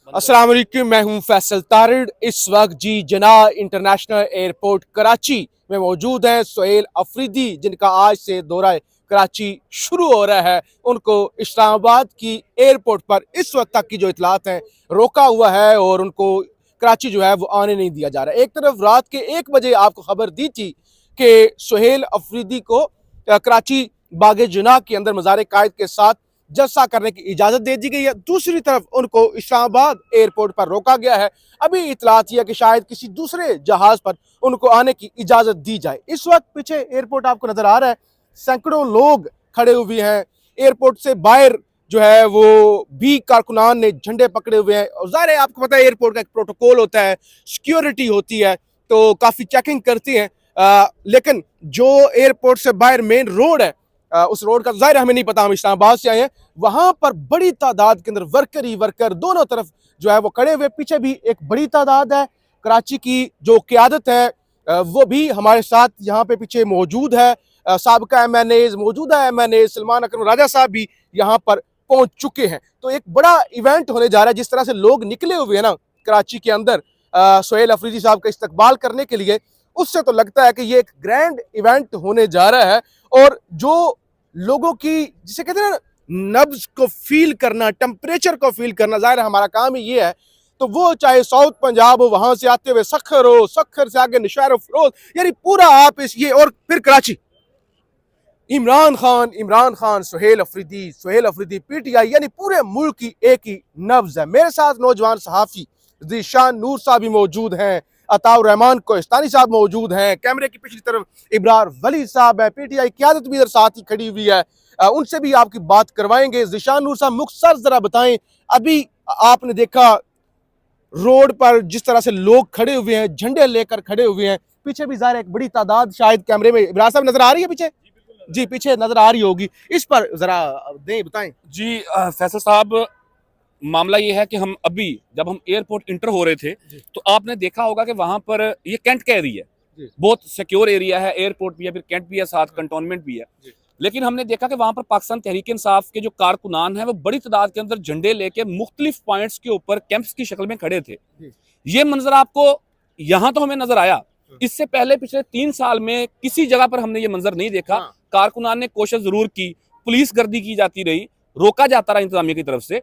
अस्सलाम वालेकुम, मैं हूं फैसल तारिड़। इस वक्त जी जना इंटरनेशनल एयरपोर्ट कराची में मौजूद हैं सुहेल अफरीदी, जिनका आज से दौरा कराची शुरू हो रहा है। उनको इस्लामाबाद की एयरपोर्ट पर इस वक्त तक की जो इतलात हैं रोका हुआ है और उनको कराची जो है वो आने नहीं दिया जा रहा है। एक तरफ रात के 1 बजे आपको खबर दी थी कि सुहेल अफरीदी को कराची बागे जुनाह के अंदर मज़ार कायद के साथ जलसा करने की इजाजत दे दी गई है। दूसरी तरफ उनको इस्लामाबाद एयरपोर्ट पर रोका गया है। अभी इतलात यह कि शायद किसी दूसरे जहाज पर उनको आने की इजाजत दी जाए। इस वक्त पीछे एयरपोर्ट आपको नजर आ रहा है, सैकड़ों लोग खड़े हुए हैं। एयरपोर्ट से बाहर जो है वो भी कारकुनान ने झंडे पकड़े हुए हैं। और ज़ाहिर है, आपको पता है एयरपोर्ट का एक प्रोटोकॉल होता है, सिक्योरिटी होती है, तो काफ़ी चेकिंग करती है। लेकिन जो एयरपोर्ट से बाहर मेन रोड है, उस रोड का ज़ाहिर हमें नहीं पता, हम इस्लामाबाद से आए हैं। वहां पर बड़ी तादाद के अंदर वर्कर ही वर्कर दोनों तरफ जो है वो खड़े हुए। पीछे भी एक बड़ी तादाद है। कराची की जो क़यादत है वो भी हमारे साथ यहाँ पे पीछे मौजूद है। साबका MNAs, मौजूदा MNAs सलमान अकरम राजा साहब भी यहाँ पर पहुंच चुके हैं। तो एक बड़ा इवेंट होने जा रहा है। जिस तरह से लोग निकले हुए हैं ना कराची के अंदर सुहेल अफरीदी साहब का इस्तकबाल करने के लिए, उससे तो लगता है कि ये एक ग्रैंड इवेंट होने जा रहा है। और जो लोगों की, जिसे कहते हैं ना, नब्ज को फील करना, टेम्परेचर को फील करना, ज़ाहिर हमारा काम ही ये है। तो वो चाहे साउथ पंजाब हो, वहां से आते हुए सखर हो, सखर से आगे नशहर फरोज, यानी पूरा आप इस ये, और फिर कराची इमरान खान सुहेल अफरीदी PTI, यानी पूरे मुल्क की एक ही नब्ज है। मेरे साथ नौजवान सहाफ़ी ज़ीशान नूर साहब भी मौजूद हैं, अताउर रहमान कोहिस्तानी साहब मौजूद हैं, कैमरे की पिछली तरफ इब्रार वली साहब है, PTI क़यादत भी इधर साथ ही खड़ी हुई है। उनसे भी आपकी बात करवाएंगे। ज़ीशान नूर साहब, मुख्तसर जरा बताएं, अभी आपने देखा रोड पर जिस तरह से लोग खड़े हुए हैं, झंडे लेकर खड़े हुए हैं, पीछे भी ज़ाहिर एक बड़ी तादाद, शायद कैमरे में इब्रार साहब नजर आ रही है पीछे, जी पीछे नजर आ रही होगी, इस पर जरा दें, बताएं जी। फैसल साहब, मामला ये है कि हम अभी जब हम एयरपोर्ट इंटर हो रहे थे तो आपने देखा होगा कि वहां पर ये कैंट का एरिया है, बहुत सिक्योर एरिया है। एयरपोर्ट भी है, फिर कैंट भी है, साथ कंटोनमेंट भी है। लेकिन हमने देखा कि वहां पर पाकिस्तान तहरीक इंसाफ के जो कारकुनान हैं वो बड़ी तादाद के अंदर झंडे लेके मुख्तलिफ पॉइंट्स के ऊपर कैंप्स की शक्ल में खड़े थे। ये मंजर आपको यहाँ तो हमें नजर आया, इससे पहले पिछले 3 साल में किसी जगह पर हमने ये मंजर नहीं देखा। कारकुनान ने कोशिश जरूर की, पुलिस गर्दी की जाती रही, रोका जाता रहा इंतजामिया की तरफ से।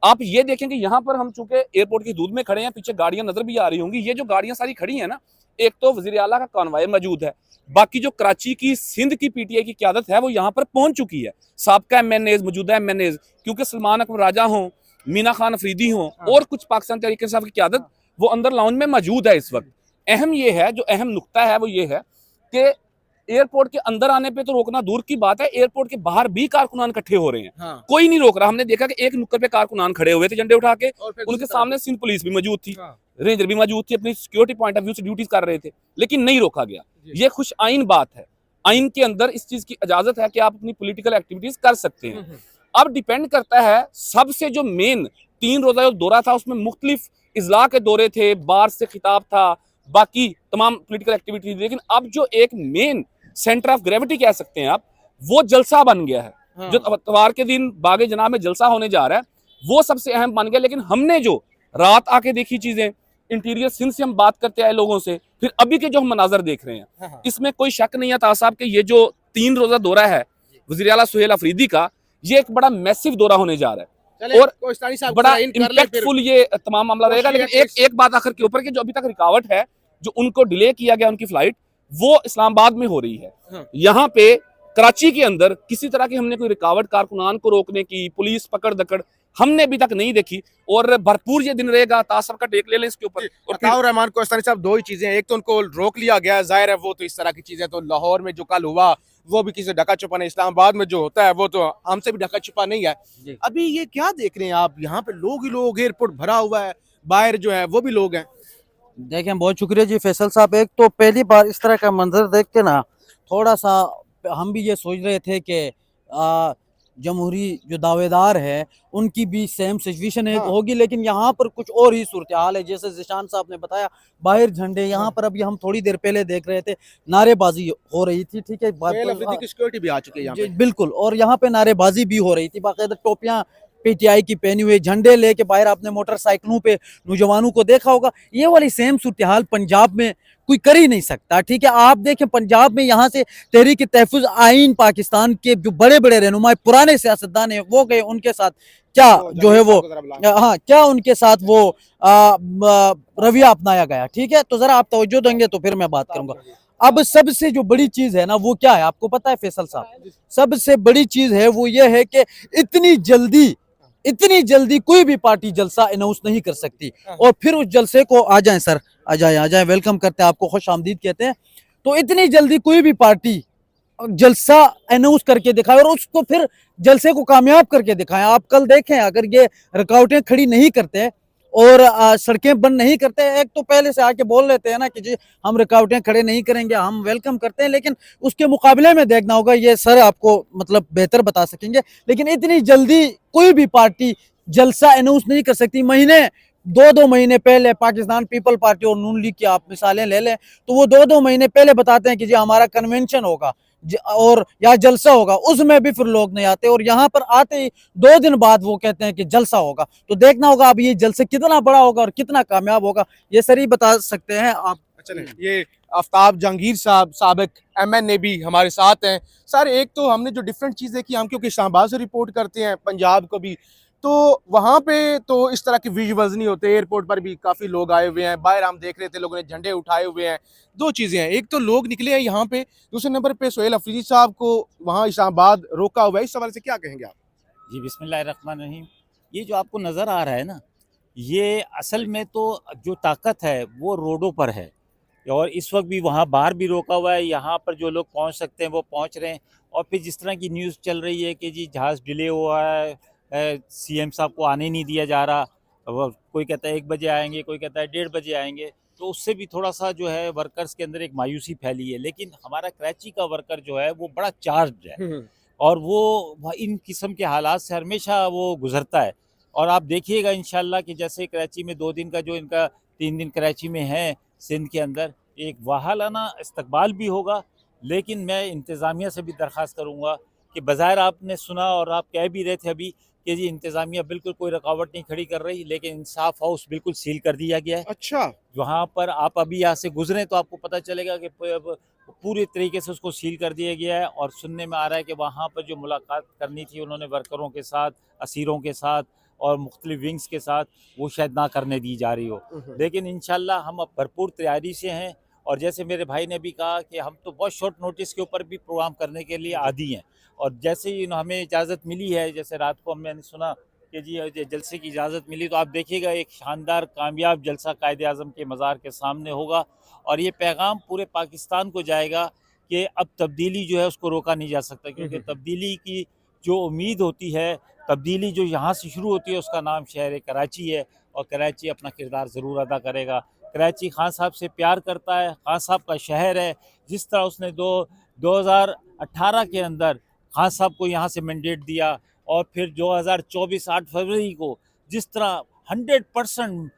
आप ये देखें कि यहाँ पर हम चूंकि एयरपोर्ट की हदूद में खड़े हैं, पीछे गाड़ियां नजर भी आ रही होंगी। ये जो गाड़ियां सारी खड़ी हैं ना, एक तो वजीर आला का कॉन्वॉय मौजूद है, बाकी जो कराची की सिंध की PTI की क़यादत है वो यहाँ पर पहुंच चुकी है। साबका MNAs, मौजूदा MNAs, क्योंकि सलमान अकरम राजा हों, मीना खान अफरीदी हों और कुछ पाकिस्तान तहरीक इंसाफ की क़यादत, वो अंदर लाउंज में मौजूद है इस वक्त। अहम ये है, जो अहम नुक्ता है वो ये है कि एयरपोर्ट के अंदर आने पे तो रोकना दूर की बात है, एयरपोर्ट के बाहर भी कारकुनान इकट्ठे हो रहे हैं। कोई नहीं रोक रहा। हमने देखा कि एक नुक्कड़ पे कारकुनान खड़े हुए थे झंडे उठा के, उनके सामने सिंध पुलिस भी मौजूद थी, रेंजर भी मौजूद थी, अपनी सिक्योरिटी पॉइंट ऑफ व्यू से ड्यूटीज कर रहे थे, लेकिन नहीं रोका गया। ये खुश आइन बात है। आइन के अंदर इस चीज की इजाजत है कि आप अपनी पॉलिटिकल एक्टिविटीज कर सकते हैं। अब डिपेंड करता है, सबसे जो मेन 3 रोजा जो दौरा था उसमें मुख्तलिफ इजला के दौरे थे, बार से खिताब था, बाकी तमाम पॉलिटिकल एक्टिविटी। लेकिन अब जो एक मेन सेंटर ऑफ ग्रेविटी कह सकते हैं आप, वो जलसा बन गया है। जो इतवार के दिन बागे जनाब में जलसा होने जा रहा है वो सबसे अहम बन गया। लेकिन हमने जो रात आके देखी चीजें, इंटीरियर सिंध से हम बात करते आए लोगों से, फिर अभी के जो हम मनाजर देख रहे हैं, इसमें कोई शक नहीं है ताज साहब कि ये जो 3 रोजा दौरा है वज़ीर आला सुहेल अफरीदी का, ये एक बड़ा मैसिव दौरा होने जा रहा है और बड़ा इम्पैक्टफुल ये तमाम मामला रहेगा। लेकिन एक बात आखिर के ऊपर कि जो अभी तक रुकावट है, जो उनको डिले किया गया उनकी फ्लाइट, वो इस्लामाबाद में हो रही है। यहाँ पे कराची के अंदर किसी तरह की हमने कोई रुकावट कारकुनान को रोकने की, पुलिस पकड़ दकड़ हमने अभी तक नहीं देखी। और भरपूर ये दिन रहेगा, तासर का टेक ले लें इसके ऊपर। और अताउर रहमान कोहिस्तानी साहब, 2 ही चीजें, एक तो उनको रोक लिया गया, जाहिर है वो तो इस तरह की चीजें तो लाहौर में जो कल हुआ वो भी किसी ढका छुपा नहीं, इस्लामाबाद में जो होता है वो तो हमसे भी ढका छुपा नहीं है। अभी ये क्या देख रहे हैं आप, यहाँ पे लोग ही लोग, एयरपोर्ट भरा हुआ है, बाहर जो है वो भी लोग हैं। देखें, बहुत शुक्रिया जी फैसल साहब। एक तो पहली बार इस तरह का मंजर देख के ना थोड़ा सा हम भी ये सोच रहे थे कि जमहूरी जो दावेदार है उनकी भी सेम सिचुएशन होगी, लेकिन यहाँ पर कुछ और ही सूरत हाल है। जैसे ज़ीशान साहब ने बताया, बाहर झंडे, यहाँ पर अभी हम थोड़ी देर पहले देख रहे थे नारेबाजी हो रही थी, ठीक है, सिक्योरिटी भी आ चुकी है यहाँ पे। बिल्कुल, और यहाँ पे नारेबाजी भी हो रही थी, बाकायदा टोपियाँ पीटीआई की पहनी हुई, झंडे लेके बाहर आपने मोटरसाइकिलों पे नौजवानों को देखा होगा। ये वाली सेम सूरत हाल पंजाब में कोई कर ही नहीं सकता, ठीक है। आप देखें पंजाब में यहाँ से तहरीक तहफ़्फ़ुज़ आइन पाकिस्तान के जो बड़े बड़े रहनुमा पुराने सियासतदान है वो गए, उनके साथ क्या जो है वो हाँ क्या उनके साथ वो रवैया अपनाया गया, ठीक है। तो जरा आप तवज्जो देंगे तो फिर मैं बात करूंगा। अब सबसे जो बड़ी चीज है ना वो क्या है आपको पता है फैसल साहब? सबसे बड़ी चीज है वो ये है कि इतनी जल्दी कोई भी पार्टी जलसा अनाउंस नहीं कर सकती, और फिर उस जलसे को आ जाएं सर, आ जाए, वेलकम करते हैं आपको, खुश आमदीद कहते हैं। तो इतनी जल्दी कोई भी पार्टी जलसा अनाउंस करके दिखाए और उसको फिर जलसे को कामयाब करके दिखाएं। आप कल देखें, अगर ये रुकावटें खड़ी नहीं करते और सड़कें बंद नहीं करते, एक तो पहले से आके बोल लेते हैं ना कि जी हम रुकावटें खड़े नहीं करेंगे, हम वेलकम करते हैं, लेकिन उसके मुकाबले में देखना होगा, ये सर आपको मतलब बेहतर बता सकेंगे। लेकिन इतनी जल्दी कोई भी पार्टी जलसा अनाउंस नहीं कर सकती। दो महीने पहले पाकिस्तान पीपल पार्टी और नून लीग की आप मिसालें ले लें, तो वो दो महीने पहले बताते हैं कि जी हमारा कन्वेंशन होगा और या जलसा होगा, उसमें भी फिर लोग नहीं आते, और यहाँ पर आते ही 2 दिन बाद वो कहते हैं कि जलसा होगा। तो देखना होगा अब ये जलसा कितना बड़ा होगा और कितना कामयाब होगा, ये सर ही बता सकते हैं आप। चलें, ये आफ्ताब जहांगीर साहब साबिक एमएनए भी हमारे साथ हैं। सर एक तो हमने जो डिफरेंट चीज़ देखी, हम क्योंकि इस्लामाबाद से रिपोर्ट करते हैं पंजाब को भी, तो वहाँ पे तो इस तरह के विजुअल्स नहीं होते। एयरपोर्ट पर भी काफ़ी लोग आए हुए हैं, बाहर हम देख रहे थे लोगों ने झंडे उठाए हुए हैं। दो चीज़ें हैं, एक तो लोग निकले हैं यहाँ पे, दूसरे नंबर पे सोहेल अफरीदी साहब को वहाँ इस्लामाबाद रोका हुआ है। इस सवाल से क्या कहेंगे आप? जी बिस्मिल्लाहिर्रहमानिर्रहीम। ये जो आपको नज़र आ रहा है ना, ये असल में तो जो ताकत है वो रोडों पर है, और इस वक्त भी वहाँ बाहर भी रोका हुआ है, यहाँ पर जो लोग पहुँच सकते हैं वो पहुँच रहे हैं। और फिर जिस तरह की न्यूज़ चल रही है कि जी जहाज़ डिले हुआ है, सीएम साहब को आने नहीं दिया जा रहा, वो कोई कहता है 1 बजे आएंगे, कोई कहता है 1:30 बजे आएंगे, तो उससे भी थोड़ा सा जो है वर्कर्स के अंदर एक मायूसी फैली है। लेकिन हमारा कराची का वर्कर जो है वो बड़ा चार्ज है, और वो इन किस्म के हालात से हमेशा वो गुजरता है। और आप देखिएगा इंशाल्लाह कि जैसे कराची में 2 दिन का जो इनका 3 दिन कराची में है, सिंध के अंदर एक वाहालाना इस्तकबाल भी होगा। लेकिन मैं इंतज़ामिया से भी दरख्वास्त करूँगा कि बज़ाहिर आपने सुना और आप कह भी रहे थे अभी कि जी इंतज़ामिया बिल्कुल कोई रुकावट नहीं खड़ी कर रही, लेकिन इंसाफ हाउस बिल्कुल सील कर दिया गया है। अच्छा, वहाँ पर आप अभी यहाँ से गुजरें तो आपको पता चलेगा कि पूरे तरीके से उसको सील कर दिया गया है। और सुनने में आ रहा है कि वहाँ पर जो मुलाकात करनी थी उन्होंने वर्करों के साथ, असीरों के साथ और मुख्तलिफ विंग्स के साथ, वो शायद ना करने दी जा रही हो। लेकिन इंशाल्लाह हम अब भरपूर तैयारी से हैं, और जैसे मेरे भाई ने भी कहा कि हम तो बहुत शॉर्ट नोटिस के ऊपर भी प्रोग्राम करने के लिए आदी हैं। और जैसे ही हमें इजाज़त मिली है, जैसे रात को मैंने सुना कि जी जलसे की इजाज़त मिली, तो आप देखिएगा एक शानदार कामयाब जलसा कायदे आज़म के मज़ार के सामने होगा। और ये पैगाम पूरे पाकिस्तान को जाएगा कि अब तब्दीली जो है उसको रोका नहीं जा सकता, क्योंकि तब्दीली की जो उम्मीद होती है, तब्दीली जो यहाँ से शुरू होती है, उसका नाम शहर कराची है, और कराची अपना किरदार ज़रूर अदा करेगा। कराची खान साहब से प्यार करता है, खान साहब का शहर है। जिस तरह उसने 2018 के अंदर खान साहब को यहाँ से मैंडेट दिया, और फिर 2024 8 फरवरी को जिस तरह 100%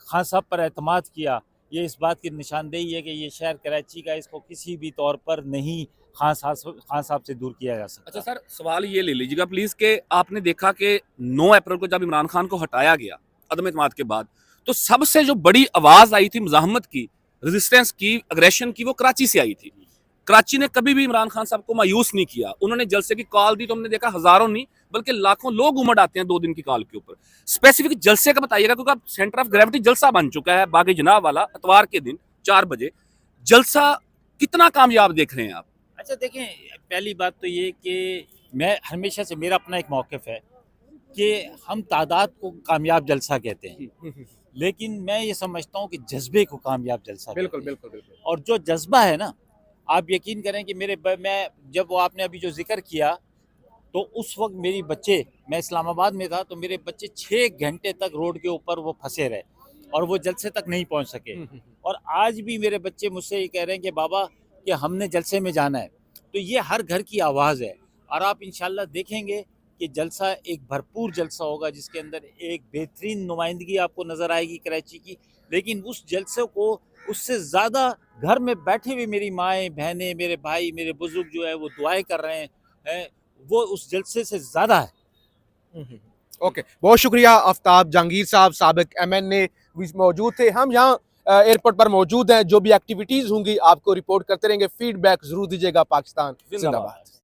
खान साहब पर एतमाद किया, ये इस बात की निशानदेही है कि ये शहर कराची का, इसको किसी भी तौर पर नहीं खान साहब से दूर किया जा सकता। अच्छा सर, सवाल ये ले लीजिएगा प्लीज कि आपने देखा कि 9 अप्रैल को जब इमरान खान को हटाया गया अदम एतमाद के बाद, तो सबसे जो बड़ी आवाज आई थी मुजाहमत की, रेजिस्टेंस की, अग्रेशन की, वो कराची से आई थी। कराची ने कभी भी इमरान खान साहब को मायूस नहीं किया। उन्होंने जलसे की कॉल दी तो हमने देखा हजारों नहीं बल्कि लाखों लोग उमड़ आते हैं 2 दिन की कॉल के ऊपर। स्पेसिफिक जलसे का बताइएगा, क्योंकि अब सेंटर ऑफ ग्रेविटी जलसा बन चुका है बागी जनाब वाला, इतवार के दिन 4 बजे। जलसा कितना कामयाब देख रहे हैं आप? अच्छा देखें, पहली बात तो ये कि मैं हमेशा से, मेरा अपना एक मौक़िफ़ है कि हम तादाद को कामयाब जलसा कहते हैं, लेकिन मैं ये समझता हूँ कि जज्बे को कामयाब जलसा बिल्कुल कहते हैं। बिल्कुल बिल्कुल। और जो जज्बा है ना, आप यकीन करें कि मैं जब वो आपने अभी जो जिक्र किया, तो उस वक्त मेरी बच्चे, मैं इस्लामाबाद में था, तो मेरे बच्चे 6 घंटे तक रोड के ऊपर वो फंसे रहे और वो जलसे तक नहीं पहुंच सके। और आज भी मेरे बच्चे मुझसे ये कह रहे हैं कि बाबा कि हमने जलसे में जाना है। तो ये हर घर की आवाज़ है, और आप इंशाल्लाह देखेंगे कि जलसा एक भरपूर जलसा होगा, जिसके अंदर एक बेहतरीन नुमाइंदगी आपको नज़र आएगी कराची की। लेकिन उस जलसे को उससे ज़्यादा घर में बैठे हुए मेरी माएँ, बहनें, मेरे भाई, मेरे बुज़ुर्ग जो है वो दुआएं कर रहे हैं, वो उस जलसे से ज़्यादा है। ओके, बहुत शुक्रिया आफ्ताब जहांगीर साहब, साबिक MNA भी मौजूद थे। हम यहाँ एयरपोर्ट पर मौजूद हैं, जो भी एक्टिविटीज़ होंगी आपको रिपोर्ट करते रहेंगे। फीडबैक ज़रूर दीजिएगा। पाकिस्तान जिंदाबाद।